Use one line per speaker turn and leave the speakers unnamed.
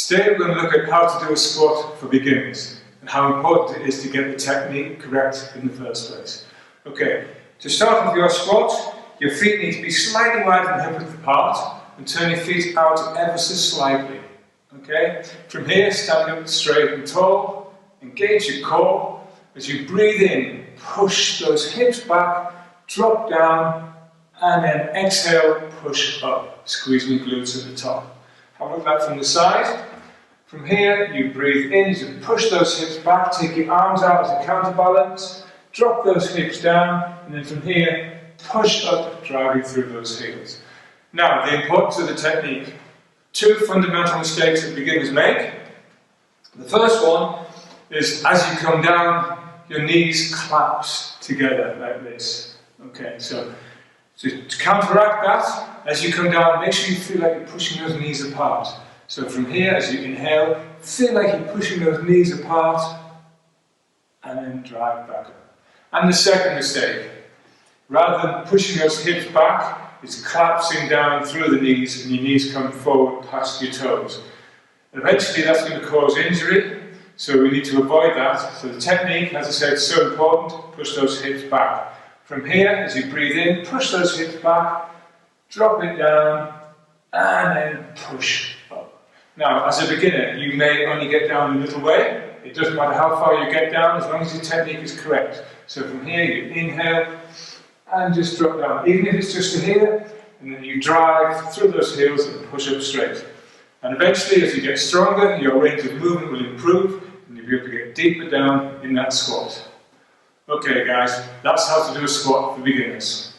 Today we're going to look at how to do a squat for beginners and how important it is to get the technique correct in the first place. Okay, to start with your squat, your feet need to be slightly wider than hip width apart and turn your feet out ever so slightly. Okay, from here, stand up straight and tall, engage your core. As you breathe in, push those hips back, drop down, and then exhale, push up, squeezing the glutes at the top. Have a look at that from the side. From here, you breathe in, you push those hips back, take your arms out as a counterbalance, drop those hips down, and then from here, push up, driving through those heels. Now, the importance of the technique. Two fundamental mistakes that beginners make. The first one is as you come down, your knees collapse together like this. Okay, so to counteract that, as you come down, make sure you feel like you're pushing those knees apart. So from here, as you inhale, feel like you're pushing those knees apart, and then drive back up. And the second mistake, rather than pushing those hips back, it's collapsing down through the knees, and your knees come forward past your toes. Eventually, that's going to cause injury, so we need to avoid that. So the technique, as I said, is so important. Push those hips back. From here, as you breathe in, push those hips back, drop it down, and then push up. Now, as a beginner, you may only get down a little way. It doesn't matter how far you get down, as long as your technique is correct. So from here, you inhale, and just drop down. Even if it's just to here, and then you drive through those heels and push up straight. And eventually, as you get stronger, your range of movement will improve, and you'll be able to get deeper down in that squat. Okay guys, that's how to do a squat for beginners.